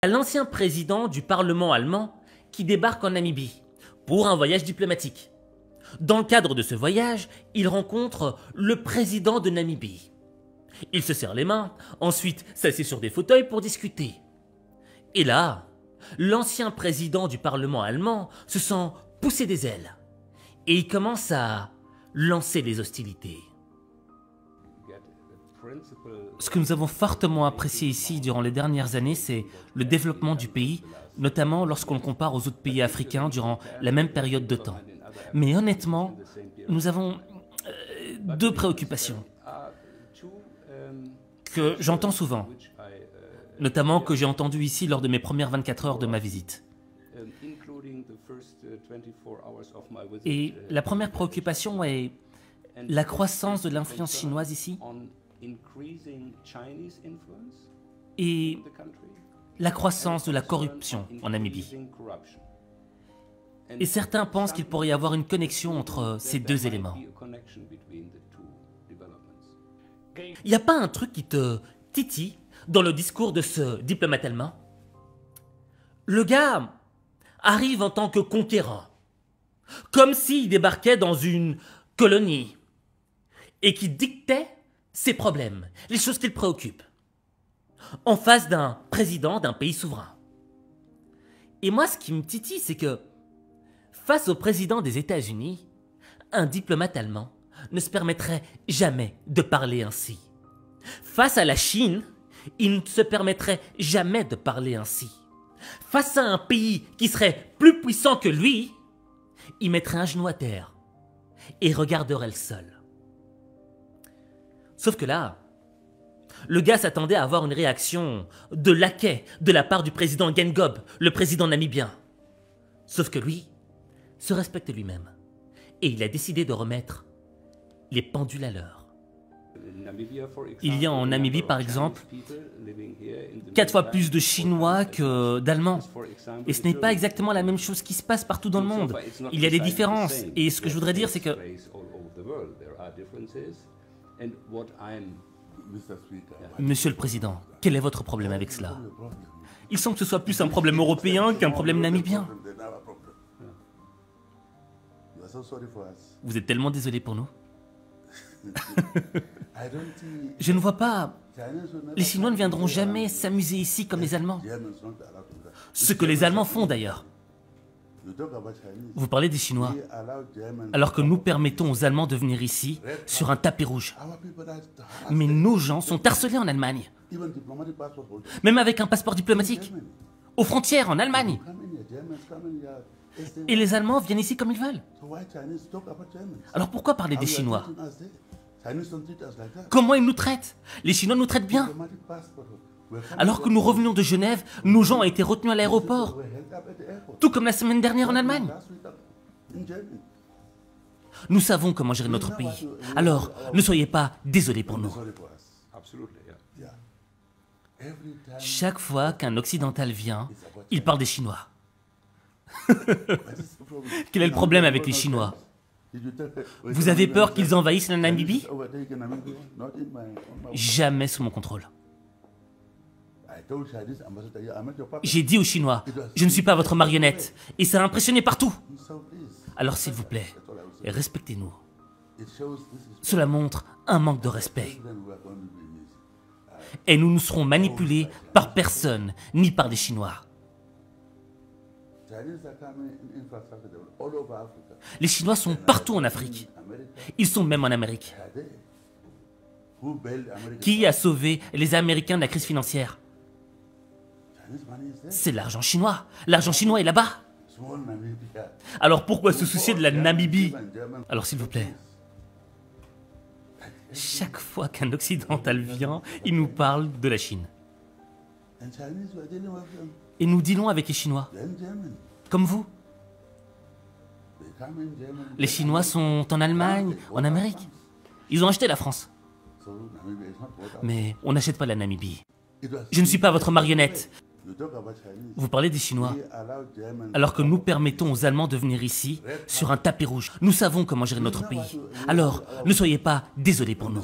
L'ancien président du Parlement allemand qui débarque en Namibie pour un voyage diplomatique. Dans le cadre de ce voyage, il rencontre le président de Namibie. Ils se serrent les mains, ensuite s'assied sur des fauteuils pour discuter. Et là, l'ancien président du Parlement allemand se sent pousser des ailes et il commence à lancer les hostilités. Ce que nous avons fortement apprécié ici durant les dernières années, c'est le développement du pays, notamment lorsqu'on le compare aux autres pays africains durant la même période de temps. Mais honnêtement, nous avons deux préoccupations que j'entends souvent, notamment que j'ai entendues ici lors de mes premières 24 heures de ma visite. Et la première préoccupation est la croissance de l'influence chinoise ici et la croissance de la corruption en Namibie. Et certains pensent qu'il pourrait y avoir une connexion entre ces deux éléments. Il n'y a pas un truc qui te titille dans le discours de ce diplomate allemand? Le gars arrive en tant que conquérant, comme s'il débarquait dans une colonie et qui dictait ses problèmes, les choses qui le préoccupent, en face d'un président d'un pays souverain. Et moi, ce qui me titille, c'est que face au président des États-Unis, un diplomate allemand ne se permettrait jamais de parler ainsi. Face à la Chine, il ne se permettrait jamais de parler ainsi. Face à un pays qui serait plus puissant que lui, il mettrait un genou à terre et regarderait le sol. Sauf que là, le gars s'attendait à avoir une réaction de laquais de la part du président Geingob, le président namibien. Sauf que lui se respecte lui-même et il a décidé de remettre les pendules à l'heure. Il y a en Namibie, par exemple, 4 fois plus de Chinois que d'Allemands. Et ce n'est pas exactement la même chose qui se passe partout dans le monde. Il y a des différences. Et ce que je voudrais dire, c'est que... Monsieur le Président, quel est votre problème avec cela? Il semble que ce soit plus un problème européen qu'un problème namibien. Vous êtes tellement désolé pour nous. Je ne vois pas... Les Chinois ne viendront jamais s'amuser ici comme les Allemands. Ce que les Allemands font d'ailleurs. Vous parlez des Chinois, alors que nous permettons aux Allemands de venir ici sur un tapis rouge. Mais nos gens sont harcelés en Allemagne, même avec un passeport diplomatique, aux frontières en Allemagne. Et les Allemands viennent ici comme ils veulent. Alors pourquoi parler des Chinois? Comment ils nous traitent? Les Chinois nous traitent bien. Alors que nous revenions de Genève, nos gens ont été retenus à l'aéroport. Tout comme la semaine dernière en Allemagne. Nous savons comment gérer notre pays. Alors, ne soyez pas désolés pour nous. Chaque fois qu'un occidental vient, il parle des Chinois. Quel est le problème avec les Chinois? Vous avez peur qu'ils envahissent la Namibie? Jamais sous mon contrôle. J'ai dit aux Chinois, je ne suis pas votre marionnette, et ça a impressionné partout. Alors s'il vous plaît, respectez-nous. Cela montre un manque de respect. Et nous ne serons manipulés par personne, ni par des Chinois. Les Chinois sont partout en Afrique. Ils sont même en Amérique. Qui a sauvé les Américains de la crise financière? C'est l'argent chinois. L'argent chinois est là-bas. Alors pourquoi se soucier de la Namibie? Alors s'il vous plaît, chaque fois qu'un occidental vient, il nous parle de la Chine. Et nous dealons avec les Chinois, comme vous. Les Chinois sont en Allemagne, en Amérique. Ils ont acheté la France. Mais on n'achète pas la Namibie. Je ne suis pas votre marionnette. Vous parlez des Chinois, alors que nous permettons aux Allemands de venir ici sur un tapis rouge. Nous savons comment gérer notre pays. Alors, ne soyez pas désolés pour nous.